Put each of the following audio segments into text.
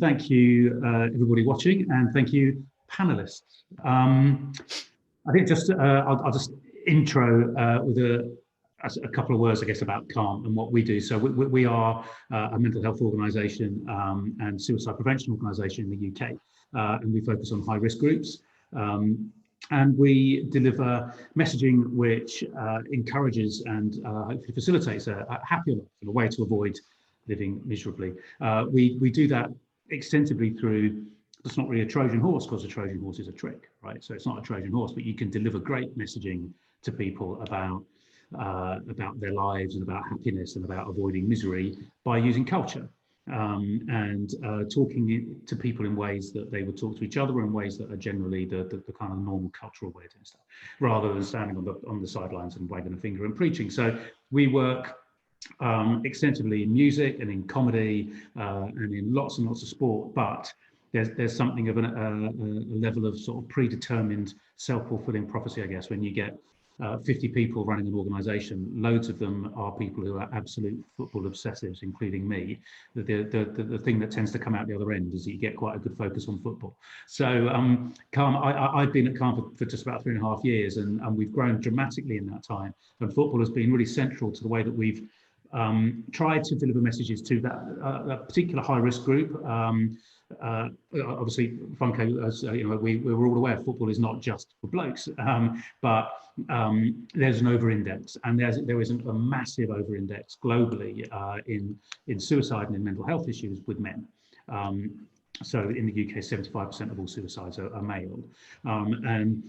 Thank you, everybody watching, and thank you, panelists. I think I'll just intro with a couple of words, I guess, about CALM and what we do. So we are a mental health organisation and suicide prevention organisation in the UK, and we focus on high-risk groups. And we deliver messaging which encourages and hopefully facilitates a happier life and a way to avoid living miserably. We do that extensively through, it's not really a Trojan horse, because a Trojan horse is a trick, right? So it's not a Trojan horse, but you can deliver great messaging to people about their lives and about happiness and about avoiding misery by using culture and talking to people in ways that they would talk to each other, in ways that are generally the kind of normal cultural way of doing stuff, rather than standing on the sidelines and wagging a finger and preaching. So we work extensively in music and in comedy and in lots and lots of sport, but there's something of a level of sort of predetermined self-fulfilling prophecy, I guess, when you get 50 people running an organisation. Loads of them are people who are absolute football obsessives, including me. The thing that tends to come out the other end is that you get quite a good focus on football. So CALM, I've been at CALM for just about 3.5 years, and we've grown dramatically in that time. And football has been really central to the way that we've tried to deliver messages to that particular high-risk group. Obviously, Funke, as you know, we're all aware football is not just for blokes, but there's an over-index, and there is a massive over-index globally in suicide and in mental health issues with men. So in the UK, 75% of all suicides are male. And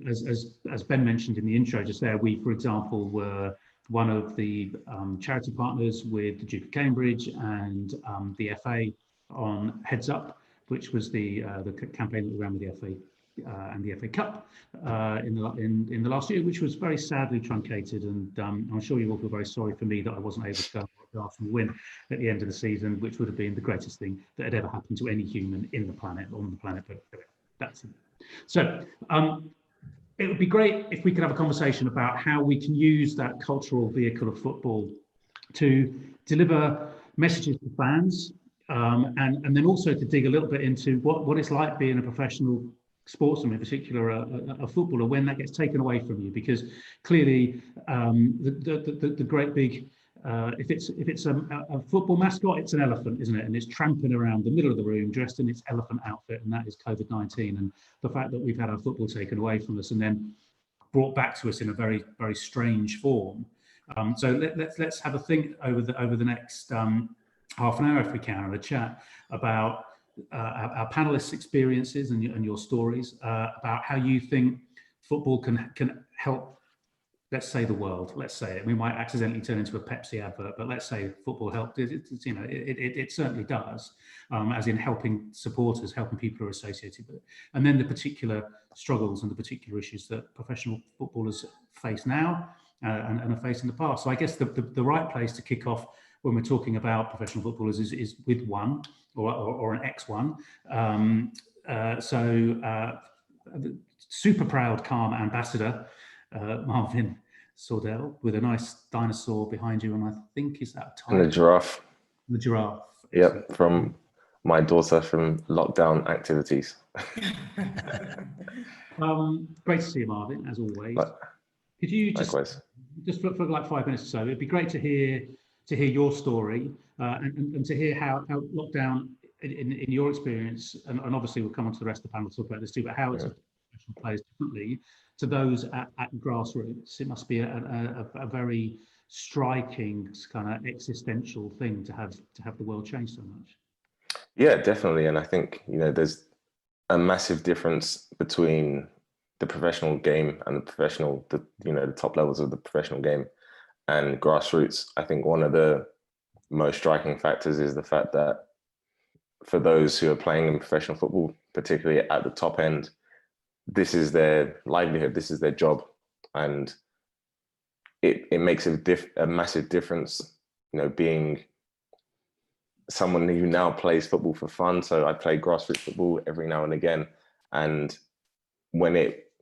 as Ben mentioned in the intro just there, we, for example, were one of the charity partners with the Duke of Cambridge and the FA on Heads Up, which was the campaign that we ran with the FA and the FA Cup in the last year, which was very sadly truncated. And I'm sure you all feel very sorry for me that I wasn't able to go to Arsenal win at the end of the season, which would have been the greatest thing that had ever happened to any human on the planet. But that's it. So it would be great if we could have a conversation about how we can use that cultural vehicle of football to deliver messages to fans, and then also to dig a little bit into what it's like being a professional sportsman, in particular a footballer, when that gets taken away from you. Because clearly the great big if it's a football mascot, it's an elephant, isn't it? And it's tramping around the middle of the room dressed in its elephant outfit, and that is COVID-19. And the fact that we've had our football taken away from us and then brought back to us in a very, very strange form. So let's have a think over the next half an hour, if we can, or a chat about our panelists' experiences and your stories, about how you think football can help, let's say, the world. Let's say it. We might accidentally turn into a Pepsi advert, but let's say football helped. It certainly does, as in helping supporters, helping people who are associated with it. And then the particular struggles and the particular issues that professional footballers face now and have faced in the past. So I guess the right place to kick off when we're talking about professional footballers is with one or an X1. Super proud CALM ambassador, Marvin Sordell, with a nice dinosaur behind you, and I think, is that a tiger? And the giraffe. The giraffe. Yep, from my daughter from lockdown activities. Great to see you, Marvin, as always. Could you just for like 5 minutes or so, it'd be great to hear your story and to hear how lockdown, in your experience, and obviously we'll come on to the rest of the panel to talk about this too, but how it's plays differently to those at Grassroots. It must be a very striking kind of existential thing to have the world change so much. Yeah, definitely. And I think, there's a massive difference between the professional game and the top levels of the professional game and Grassroots. I think one of the most striking factors is the fact that for those who are playing in professional football, particularly at the top end, this is their livelihood, this is their job. And it makes a massive difference, being someone who now plays football for fun. So I play grassroots football every now and again. And when it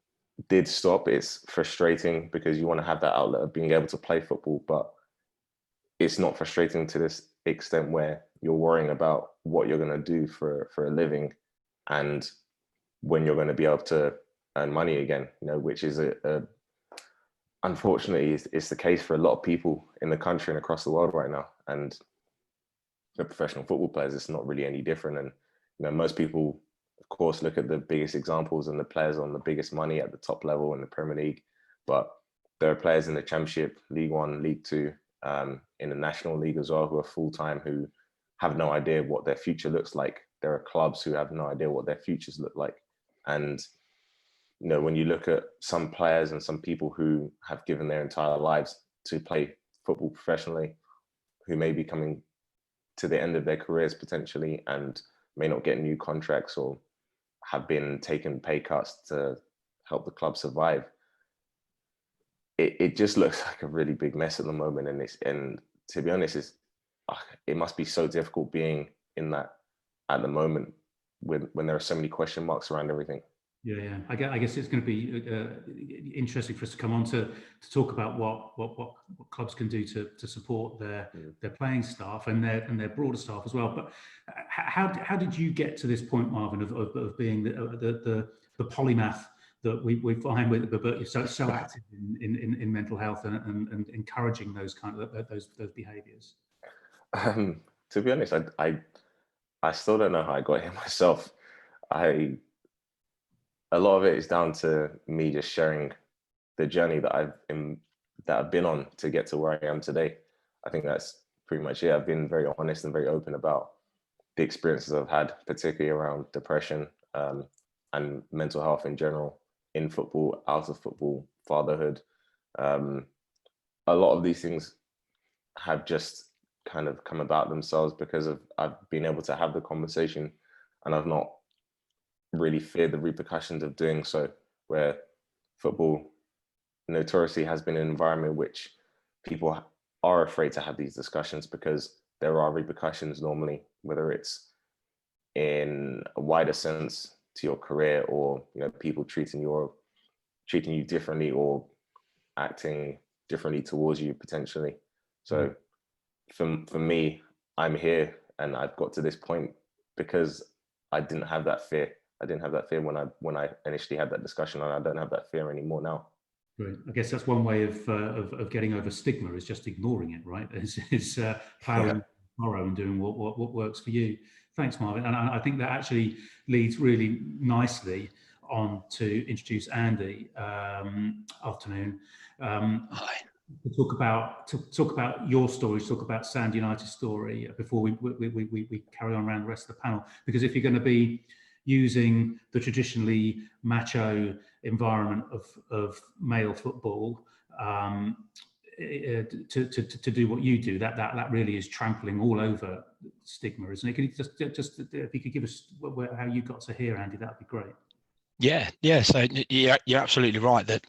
did stop, it's frustrating because you want to have that outlet of being able to play football, but it's not frustrating to this extent where you're worrying about what you're going to do for a living, and when you're going to be able to earn money again, which is unfortunately it's the case for a lot of people in the country and across the world right now. And for professional football players, it's not really any different. And most people, of course, look at the biggest examples and the players on the biggest money at the top level in the Premier League, but there are players in the Championship, League One, League Two, in the National League as well, who are full-time, who have no idea what their future looks like. There are clubs who have no idea what their futures look like. And when you look at some players and some people who have given their entire lives to play football professionally, who may be coming to the end of their careers potentially and may not get new contracts or have been taking pay cuts to help the club survive, it just looks like a really big mess at the moment. And to be honest, it must be so difficult being in that at the moment when there are so many question marks around everything. Yeah. I guess it's going to be interesting for us to come on to talk about what clubs can do to support their playing staff and their broader staff as well. But how did you get to this point, Marvin, of being the polymath that we find with, but you're so active in mental health and encouraging those kind of those behaviours? To be honest, I still don't know how I got here myself. A lot of it is down to me just sharing the journey that I've been on to get to where I am today. I think that's pretty much it. I've been very honest and very open about the experiences I've had, particularly around depression and mental health in general, in football, out of football, fatherhood. A lot of these things have just kind of come about themselves because I've been able to have the conversation, and I've not really feared the repercussions of doing so, where football notoriously has been an environment which people are afraid to have these discussions because there are repercussions normally, whether it's in a wider sense to your career or people treating you differently or acting differently towards you potentially. So for me, I'm here and I've got to this point because I didn't have that fear. I didn't have that fear when I initially had that discussion, and I don't have that fear anymore now. Great. I guess that's one way of getting over stigma, is just ignoring it, right? Is powering tomorrow and doing what works for you. Thanks, Marvin. And I think that actually leads really nicely on to introduce Andy. Afternoon. Hi. To talk about your story, to talk about Sand United's story before we carry on around the rest of the panel. Because if you're going to be using the traditionally macho environment of male football to do what you do, that really is trampling all over stigma, isn't it? Can you just if you could give us how you got to here, Andy, that'd be great. Yeah. So you're absolutely right that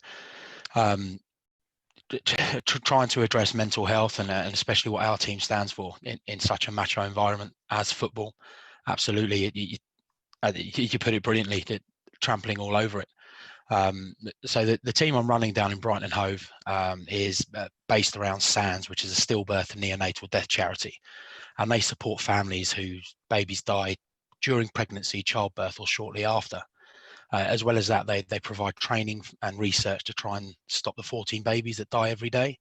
trying to address mental health and especially what our team stands for in such a macho environment as football, absolutely, you put it brilliantly, that trampling all over it. So the team I'm running down in Brighton and Hove is based around SANS, which is a stillbirth and neonatal death charity, and they support families whose babies die during pregnancy, childbirth, or shortly after. As well as that, they provide training and research to try and stop the 14 babies that die every day.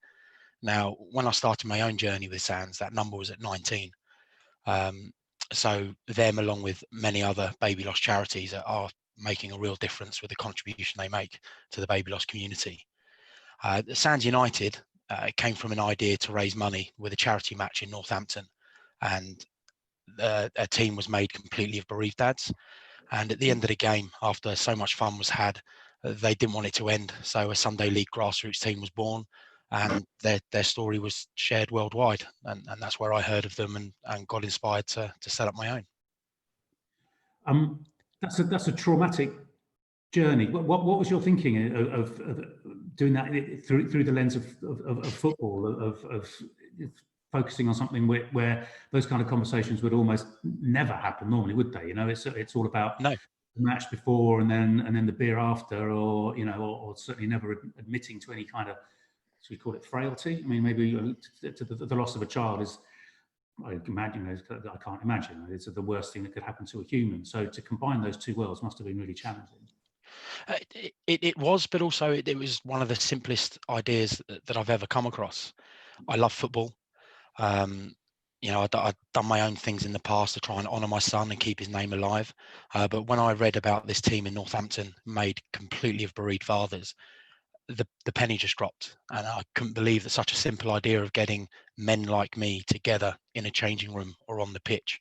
Now, when I started my own journey with SANS, that number was at 19. So them, along with many other baby loss charities, are making a real difference with the contribution they make to the baby loss community. SANS United came from an idea to raise money with a charity match in Northampton, and a team was made completely of bereaved dads. And at the end of the game, after so much fun was had, they didn't want it to end. So a Sunday League Grassroots team was born, and their story was shared worldwide. And that's where I heard of them and got inspired to set up my own. That's a traumatic journey. What was your thinking of doing that through the lens of football, of focusing on something where those kind of conversations would almost never happen normally, would they? It's all about the match before and then the beer after, or or certainly never admitting to any kind of, should we call it, frailty? I mean, maybe to the loss of a child is I imagine, I can't imagine. It's the worst thing that could happen to a human. So to combine those two worlds must have been really challenging. It was, but also it was one of the simplest ideas that I've ever come across. I love football. You know, I'd done my own things in the past to try and honour my son and keep his name alive. But when I read about this team in Northampton, made completely of bereaved fathers, the penny just dropped. And I couldn't believe that such a simple idea of getting men like me together in a changing room or on the pitch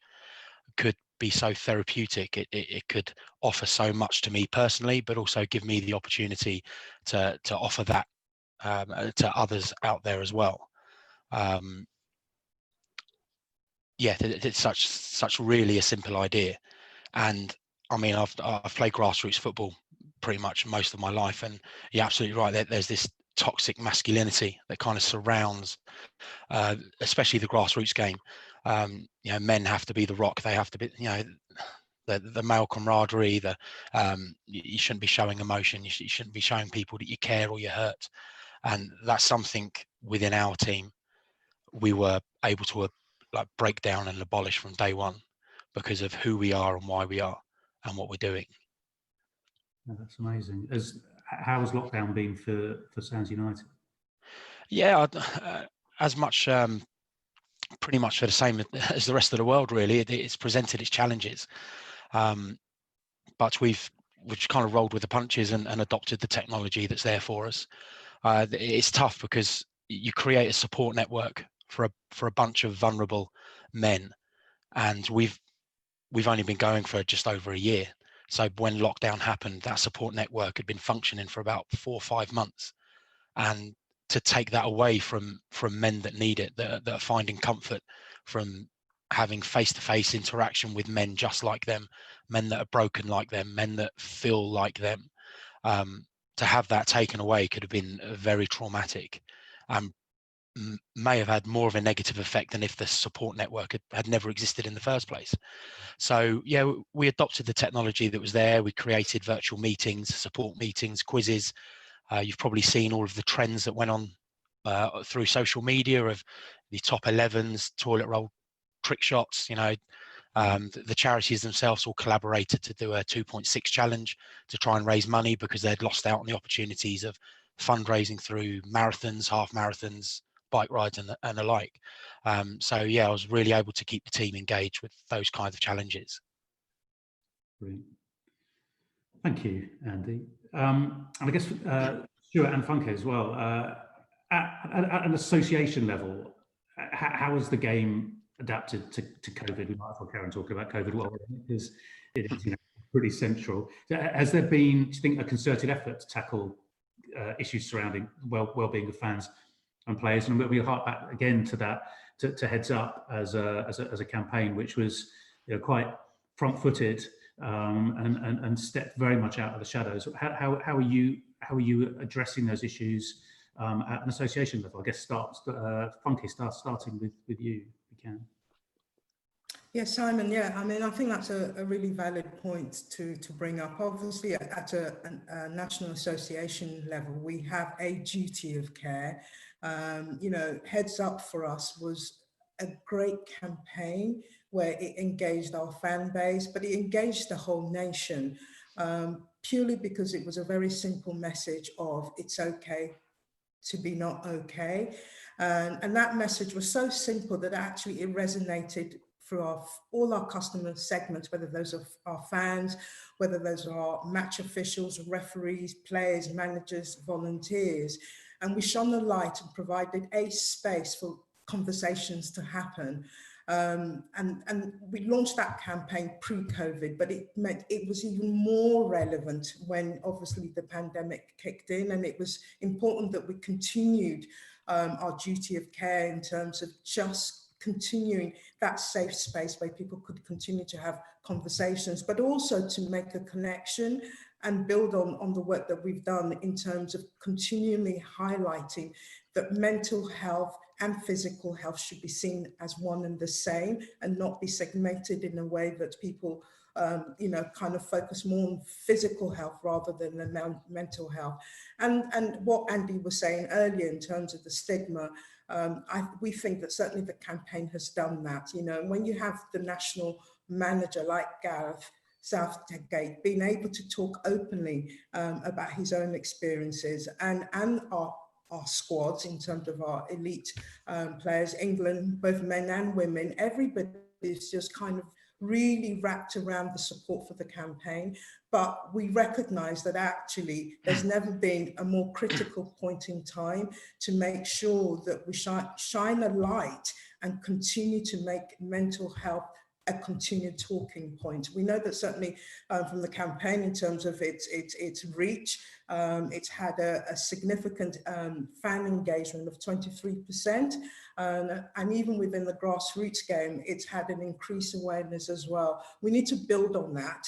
could be so therapeutic. It could offer so much to me personally, but also give me the opportunity to offer that to others out there as well. Yeah, it's such really a simple idea. And I mean, I've played grassroots football pretty much most of my life, and you're absolutely right. There's this toxic masculinity that kind of surrounds, especially the grassroots game. You know, men have to be the rock. They have to be, you know, the male camaraderie. You shouldn't be showing emotion. You shouldn't be showing people that you care or you're hurt. And that's something within our team we were able to like break down and abolish from day one, because of who we are and why we are and what we're doing. Yeah, that's amazing. How has lockdown been for Sounds United? Yeah, as much, pretty much for the same as the rest of the world, really. It's presented its challenges, but we've kind of rolled with the punches and adopted the technology that's there for us. It's tough because you create a support network for a bunch of vulnerable men, and we've only been going for just over a year. So when lockdown happened, that support network had been functioning for about 4 or 5 months, and to take that away from men that need it, that are finding comfort from having face-to-face interaction with men just like them, men that are broken like them, men that feel like them, to have that taken away could have been very traumatic, and may have had more of a negative effect than if the support network had never existed in the first place. So yeah, we adopted the technology that was there. We created virtual meetings, support meetings, quizzes. You've probably seen all of the trends that went on through social media of the top 11s, toilet roll trick shots. You know, the charities themselves all collaborated to do a 2.6 challenge to try and raise money because they'd lost out on the opportunities of fundraising through marathons, half marathons, bike rides and the like. So yeah, I was really able to keep the team engaged with those kinds of challenges. Brilliant. Thank you, Andy. And I guess Stuart and Funke as well. At an association level, how has the game adapted to COVID? We might as well carry on talking about COVID well, because it is, you know, pretty central. Has there been, do you think, a concerted effort to tackle issues surrounding well-being of fans and players? And we'll hark back again to that, to Heads Up as a campaign which was, you know, quite front-footed and stepped very much out of the shadows. How are you addressing those issues at an association level? I guess Funke, starting with you, if you can. Yeah, Simon, yeah, I mean, I think that's a really valid point to bring up. Obviously, at a national association level, we have a duty of care. You know, Heads Up for us was a great campaign where it engaged our fan base, but it engaged the whole nation, purely because it was a very simple message of it's okay to be not okay. And that message was so simple that actually it resonated through all our customer segments, whether those are our fans, whether those are match officials, referees, players, managers, volunteers. And we shone the light and provided a space for conversations to happen. And we launched that campaign pre-COVID, but it meant it was even more relevant when obviously the pandemic kicked in, and it was important that we continued our duty of care in terms of just continuing that safe space where people could continue to have conversations, but also to make a connection and build on the work that we've done in terms of continually highlighting that mental health and physical health should be seen as one and the same and not be segmented in a way that people you know, kind of focus more on physical health rather than the mental health. And what Andy was saying earlier in terms of the stigma, we think that certainly the campaign has done that. You know, and when you have the national manager like Gareth Southgate being able to talk openly about his own experiences and our squads in terms of our elite players, England, both men and women, everybody is just kind of really wrapped around the support for the campaign. But we recognise that actually there's never been a more critical point in time to make sure that we shine a light and continue to make mental health a continued talking point. We know that certainly from the campaign in terms of its reach, it's had a significant fan engagement of 23%, and even within the grassroots game, it's had an increased awareness as well. We need to build on that,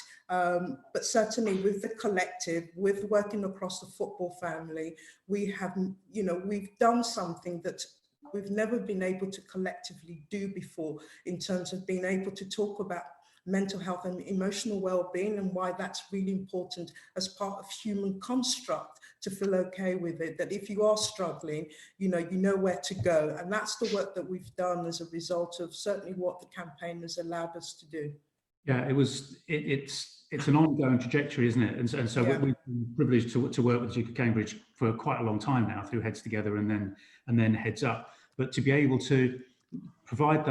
but certainly with the collective, with working across the football family, we have, you know, we've done something that we've never been able to collectively do before in terms of being able to talk about mental health and emotional well-being and why that's really important as part of human construct to feel okay with it, that if you are struggling, you know where to go. And that's the work that we've done as a result of certainly what the campaign has allowed us to do. Yeah, it's an ongoing trajectory, isn't it? And so yeah. We've been privileged to work with the Duke of Cambridge for quite a long time now through Heads Together and then Heads Up. But to be able to provide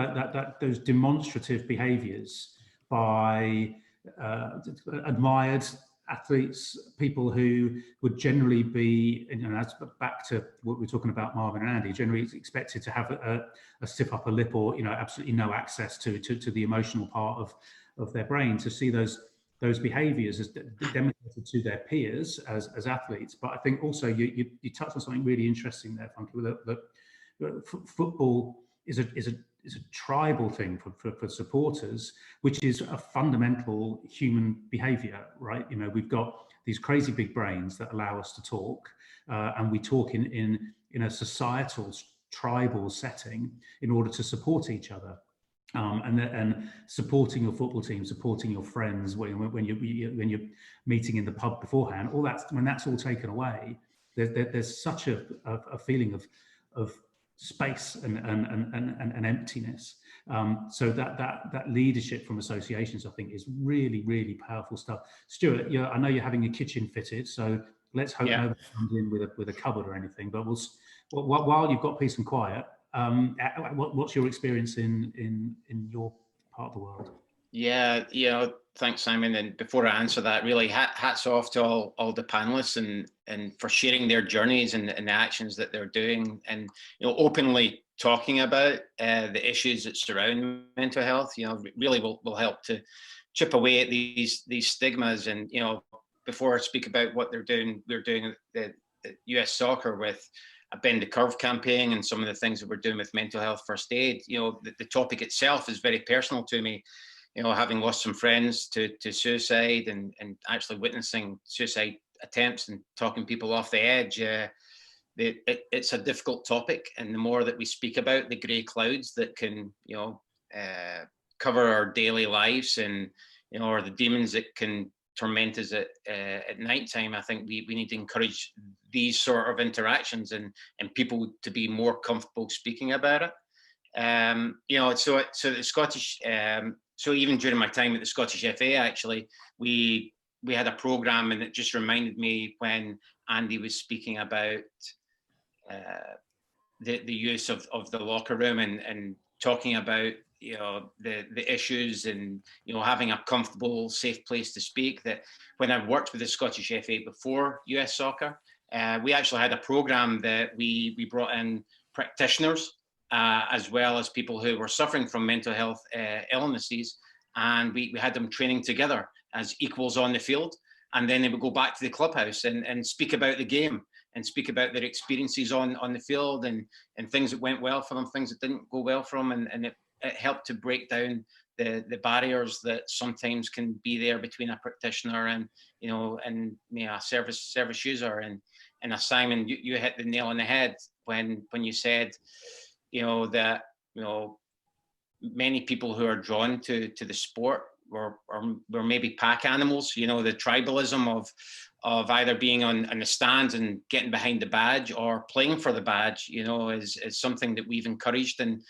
those demonstrative behaviours by admired athletes, people who would generally be, you know, back to what we were talking about, Marvin and Andy, generally expected to have a stiff upper lip or, you know, absolutely no access to the emotional part of their brain, to see those behaviours as demonstrated to their peers as athletes. But I think also you touched on something really interesting there, Funke, that football is a tribal thing for supporters, which is a fundamental human behaviour, right? You know, we've got these crazy big brains that allow us to talk, and we talk in a societal, tribal setting in order to support each other. And supporting your football team, supporting your friends when you're meeting in the pub beforehand, all that, when that's all taken away, there's such a feeling of space and emptiness. So that leadership from associations, I think, is really, really powerful stuff. Stuart, I know you're having your kitchen fitted, so let's hope nobody comes in with a cupboard or anything. But while you've got peace and quiet, what's your experience in your part of the world? Yeah, thanks, Simon. And before I answer that, really hats off to all the panelists and for sharing their journeys and the actions that they're doing, and openly talking about the issues that surround mental health. Really will help to chip away at these stigmas. And before I speak about what we're doing at US Soccer with a Bend the Curve campaign and some of the things that we're doing with mental health first aid. The topic itself is very personal to me. Having lost some friends to suicide and actually witnessing suicide attempts and talking people off the edge, it's a difficult topic. And the more that we speak about the grey clouds that can, cover our daily lives and, or the demons that can torment us at nighttime, I think we need to encourage these sort of interactions and people to be more comfortable speaking about it. So the Scottish. So even during my time at the Scottish FA, actually, we had a programme, and it just reminded me when Andy was speaking about the use of the locker room and talking about the issues and having a comfortable, safe place to speak. That when I worked with the Scottish FA before US Soccer, we actually had a programme that we brought in practitioners. As well as people who were suffering from mental health illnesses, and we had them training together as equals on the field, and then they would go back to the clubhouse and speak about the game and speak about their experiences on the field and things that went well for them, things that didn't go well for them, and it helped to break down the barriers that sometimes can be there between a practitioner and a service user. And Simon, you hit the nail on the head when you said that many people who are drawn to the sport were maybe pack animals. The tribalism either being on the stands and getting behind the badge or playing for the badge, you know, is something that we've encouraged in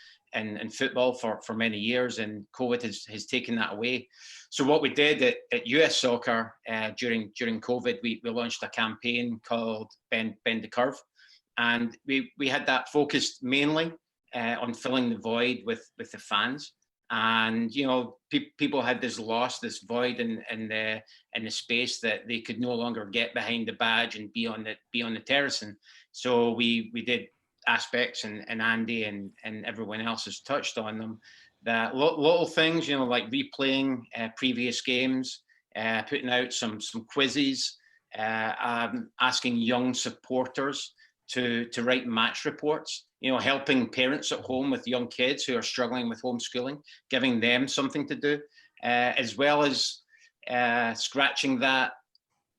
football for many years, and COVID has taken that away. So what we did at US Soccer during COVID, we launched a campaign called Bend the Curve, and we had that focused mainly on filling the void with the fans. And you know, people had this void in the space that they could no longer get behind the badge and be on the terrace. And so we did aspects, and Andy and everyone else has touched on them. That little things, you know, like replaying previous games, putting out some quizzes, asking young supporters to write match reports, you know, helping parents at home with young kids who are struggling with homeschooling, giving them something to do, as well as scratching that,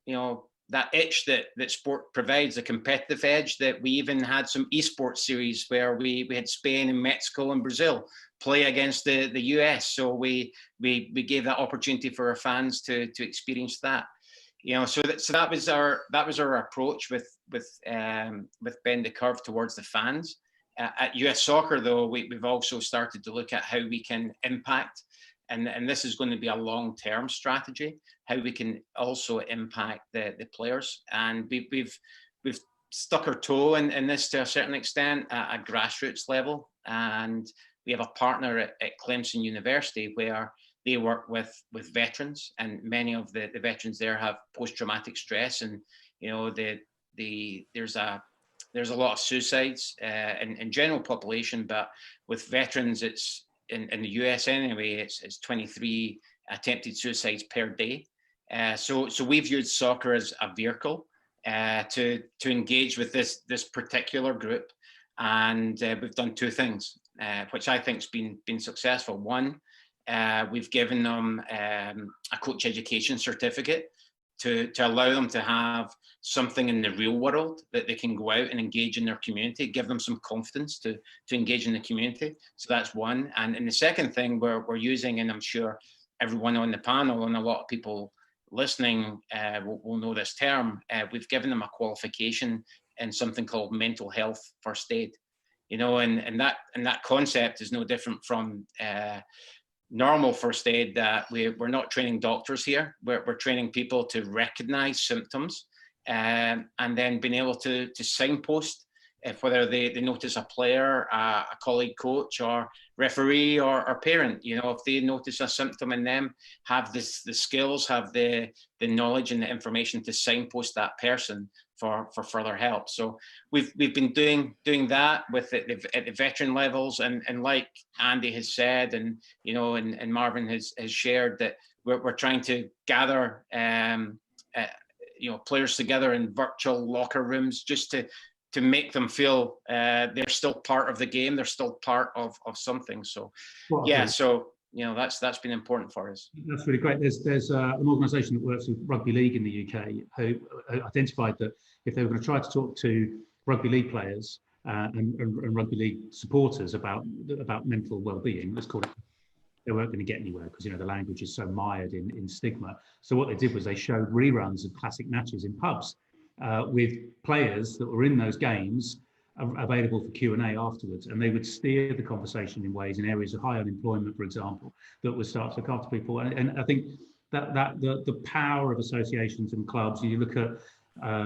you know, that itch that sport provides, the competitive edge. That we even had some esports series where we had Spain and Mexico and Brazil play against the US. So we gave that opportunity for our fans to experience that. You know, so that was our approach with Bend the Curve towards the fans. At US Soccer, though, we've also started to look at how we can impact, and this is going to be a long-term strategy, how we can also impact the players. And we've stuck our toe in this to a certain extent at a grassroots level, and we have a partner at Clemson University where they work with veterans, and many of the veterans there have post-traumatic stress, and you know there's a lot of suicides in general population, but with veterans, it's in the US anyway, it's 23 attempted suicides per day. So we've used soccer as a vehicle to engage with this particular group, and we've done two things, which I think has been successful. One, we've given them a coach education certificate to allow them to have something in the real world that they can go out and engage in their community, give them some confidence to engage in the community. So that's one. And the second thing we're using, and I'm sure everyone on the panel and a lot of people listening will know this term, we've given them a qualification in something called mental health first aid. You know, and that concept is no different from normal first aid. That we're not training doctors here. We're training people to recognize symptoms, and then being able to signpost if whether they notice a player, a colleague, coach, or referee, or parent. You know, if they notice a symptom in them, have the skills, have the knowledge and the information to signpost that person for further help. So we've been doing that with at the veteran levels, and like Andy has said, and you know, and Marvin has shared, that we're trying to gather you know, players together in virtual locker rooms just to make them feel they're still part of the game, they're still part of something. So well, yeah, so you know, that's been important for us. That's really great. There's an organisation that works with rugby league in the UK who identified that if they were going to try to talk to rugby league players and rugby league supporters about mental well-being, let's call it, they weren't going to get anywhere, because you know the language is so mired in stigma. So what they did was they showed reruns of classic matches in pubs with players that were in those games available for Q&A afterwards, and they would steer the conversation in ways, in areas of high unemployment, for example, that would start to look after people. And I think that the power of associations and clubs. You look at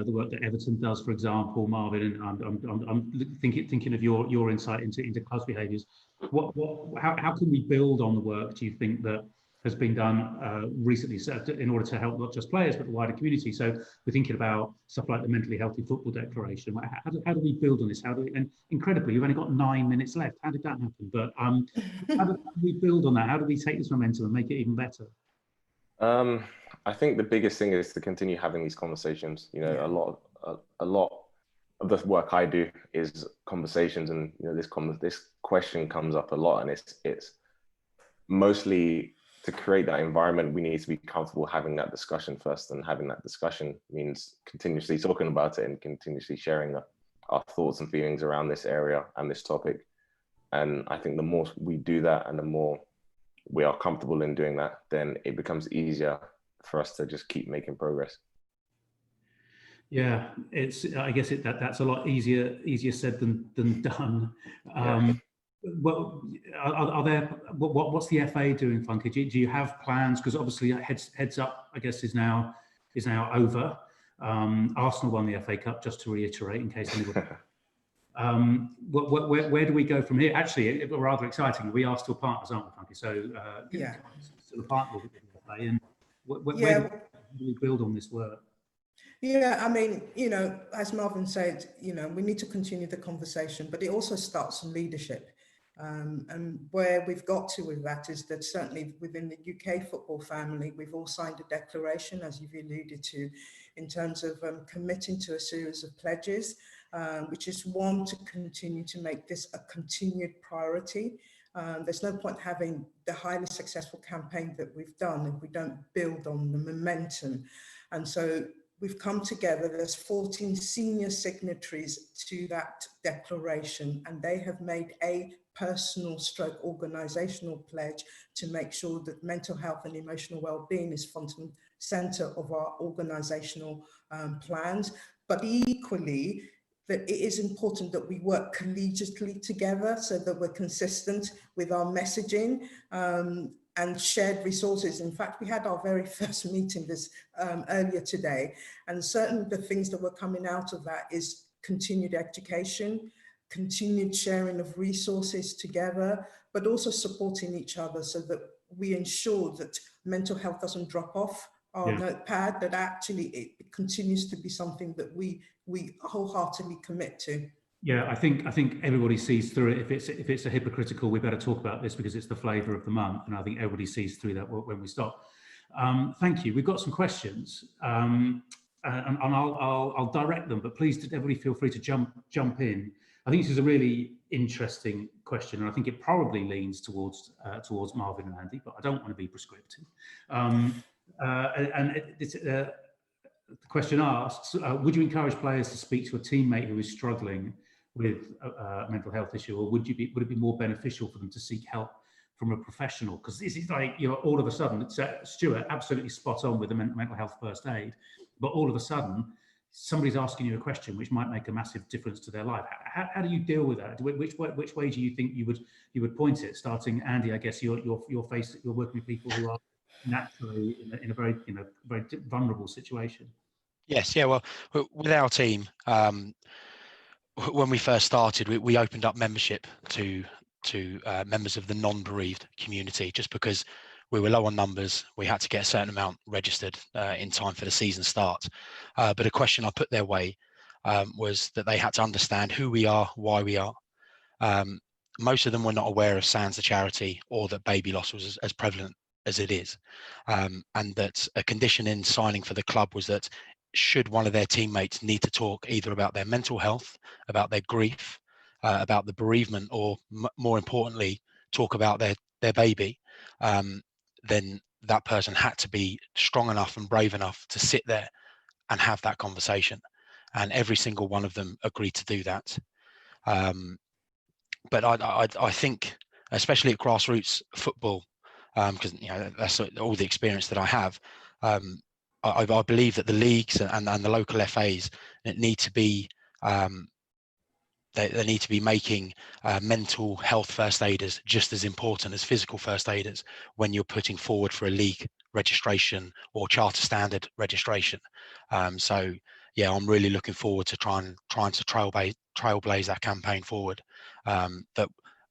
the work that Everton does, for example, Marvin, and I'm thinking of your insight into clubs' behaviours. How can we build on the work, do you think, that has been done recently in order to help not just players but the wider community? So we're thinking about stuff like the Mentally Healthy Football Declaration. How do we build on this? And incredibly, we've only got 9 minutes left. How did that happen? But how do we build on that? How do we take this momentum and make it even better? I think the biggest thing is to continue having these conversations. You know, a lot of the work I do is conversations, and you know, this question comes up a lot, and it's mostly to create that environment. We need to be comfortable having that discussion first, and having that discussion means continuously talking about it and continuously sharing our thoughts and feelings around this area and this topic. And I think the more we do that, and the more we are comfortable in doing that, then it becomes easier for us to just keep making progress. Yeah, I guess that's a lot easier said than done. Well, are there what's the FA doing, Funke? Do you have plans? Because obviously heads up, I guess, is now over. Arsenal won the FA Cup, just to reiterate, in case anybody. Where do we go from here? Actually, it was rather exciting. We are still partners, aren't we, Funke? So still a partner with the FA, and where do we build on this work? Yeah, I mean, you know, as Marvin said, you know, we need to continue the conversation, but it also starts from leadership. And where we've got to with that is that certainly within the UK football family, we've all signed a declaration, as you've alluded to, in terms of committing to a series of pledges, which is one, to continue to make this a continued priority. There's no point having the highly successful campaign that we've done if we don't build on the momentum. And so we've come together, there's 14 senior signatories to that declaration, and they have made a personal stroke organizational pledge to make sure that mental health and emotional well-being is front and center of our organizational plans. But equally, that it is important that we work collegiately together so that we're consistent with our messaging and shared resources. In fact, we had our very first meeting this earlier today, and certainly the things that were coming out of that is continued education, continued sharing of resources together, but also supporting each other so that we ensure that mental health doesn't drop off our notepad, that actually it continues to be something that we wholeheartedly commit to. Yeah, I think everybody sees through it. If it's a hypocritical, we better talk about this because it's the flavour of the month, and I think everybody sees through that when we stop. Thank you. We've got some questions, and I'll direct them, but please, everybody, feel free to jump in. I think this is a really interesting question, and I think it probably leans towards Marvin and Andy, but I don't want to be prescriptive. The question asks, would you encourage players to speak to a teammate who is struggling with a mental health issue, or would it be more beneficial for them to seek help from a professional? Because this is like, you know, all of a sudden, Stuart, absolutely spot on with the mental health first aid, but all of a sudden, somebody's asking you a question which might make a massive difference to their life. How do you deal with that? Which way do you think you would point it? Starting, Andy, I guess you're working with people who are naturally in a very very vulnerable situation. Yes, yeah. Well, with our team, when we first started, we opened up membership to members of the non-bereaved community, just because we were low on numbers. We had to get a certain amount registered in time for the season start. But a question I put their way was that they had to understand who we are, why we are. Most of them were not aware of SANS, the charity, or that baby loss was as prevalent as it is. And that a condition in signing for the club was that should one of their teammates need to talk either about their mental health, about their grief, about the bereavement, or more importantly, talk about their baby, then that person had to be strong enough and brave enough to sit there and have that conversation. And every single one of them agreed to do that. But I think, especially at grassroots football, because that's all the experience that I have, I believe that the leagues and the local FAs need to be they need to be making mental health first aiders just as important as physical first aiders when you're putting forward for a league registration or charter standard registration. So yeah, I'm really looking forward to trying to trailblaze that campaign forward. That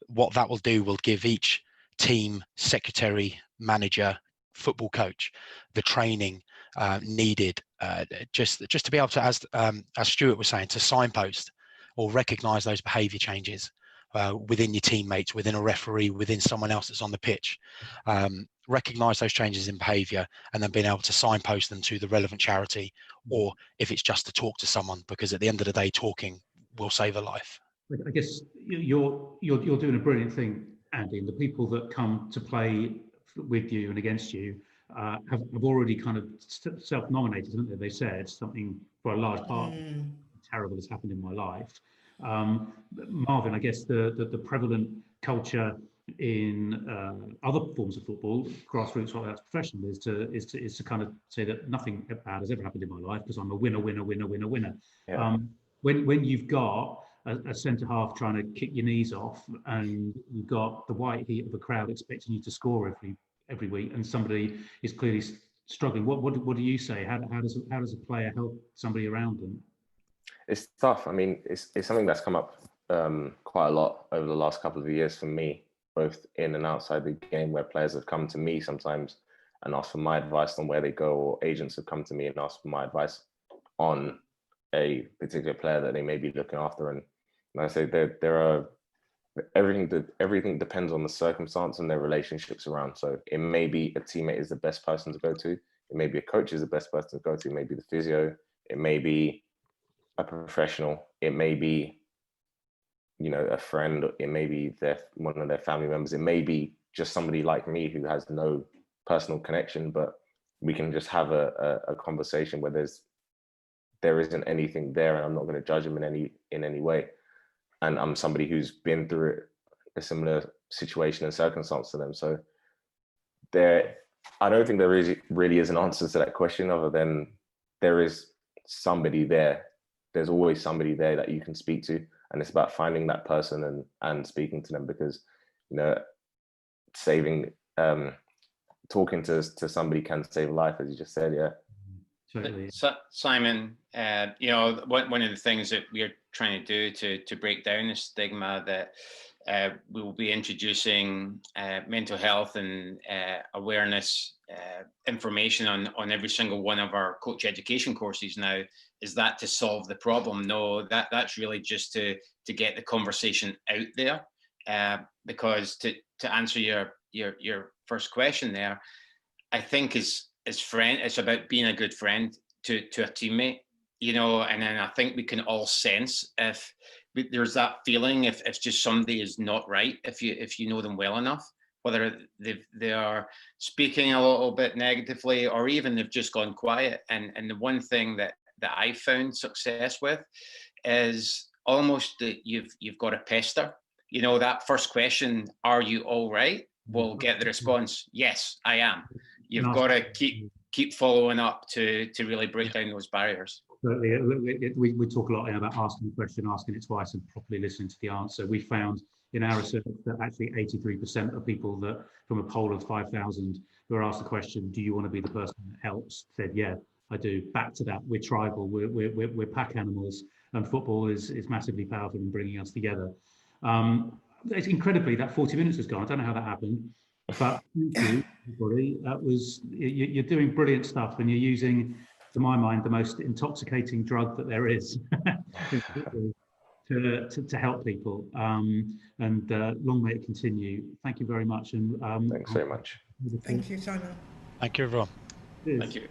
what that will do will give each team, secretary, manager, football coach the training needed just to be able to, as Stuart was saying, to signpost or recognise those behaviour changes within your teammates, within a referee, within someone else that's on the pitch. Recognise those changes in behaviour and then being able to signpost them to the relevant charity, or if it's just to talk to someone, because at the end of the day, talking will save a life. I guess you're doing a brilliant thing, Andy, and the people that come to play with you and against you have already kind of self-nominated, haven't they? They said something for a large part terrible has happened in my life. Marvin, I guess the prevalent culture in other forms of football, grassroots, like that's professional, is to kind of say that nothing bad has ever happened in my life because I'm a winner, winner, winner, winner, winner. Yeah. When you've got a centre half trying to kick your knees off, and you've got the white heat of a crowd expecting you to score every week, and somebody is clearly struggling, what do you say? How does a player help somebody around them? It's tough. I mean, it's something that's come up quite a lot over the last couple of years for me, both in and outside the game, where players have come to me sometimes and asked for my advice on where they go, or agents have come to me and asked for my advice on a particular player that they may be looking after. And like I say, there are everything depends on the circumstance and their relationships around. So it may be a teammate is the best person to go to. It may be a coach is the best person to go to. It may be the physio. It may be a professional. It may be, a friend. It may be one of their family members. It may be just somebody like me who has no personal connection, but we can just have a conversation where there isn't anything there, and I'm not going to judge them in any way. And I'm somebody who's been through a similar situation and circumstance to them. So I don't think there really is an answer to that question, other than there is somebody there. There's always somebody there that you can speak to. And it's about finding that person and speaking to them, because, talking to somebody can save a life, as you just said. Yeah. Totally. Simon, one of the things that we're trying to do to break down the stigma, that we will be introducing mental health and awareness information on every single one of our coach education courses now. Is that to solve the problem? No, that's really just to get the conversation out there. Because to answer your first question there, I think it's about being a good friend to a teammate, and then I think we can all sense if there's that feeling, if just somebody is not right, if you know them well enough, whether they are speaking a little bit negatively, or even they've just gone quiet. And the one thing that I found success with is almost that you've got to pester. That first question, are you all right? Will get the response, yes, I am. You've got to keep following up to really break down those barriers. We talk a lot about asking the question, asking it twice, and properly listening to the answer. We found in our research that actually 83% of people that, from a poll of 5,000 who were asked the question, do you want to be the person that helps, said, yeah, I do. Back to that, we're tribal, we're pack animals, and football is massively powerful in bringing us together. It's incredibly, that 40 minutes has gone. I don't know how that happened, but thank you, everybody. You're doing brilliant stuff, and you're using, to my mind, the most intoxicating drug that there is to help people. And long may it continue. Thank you very much. And thanks very much. Thank you, Simon. Thank you, everyone. Cheers. Thank you.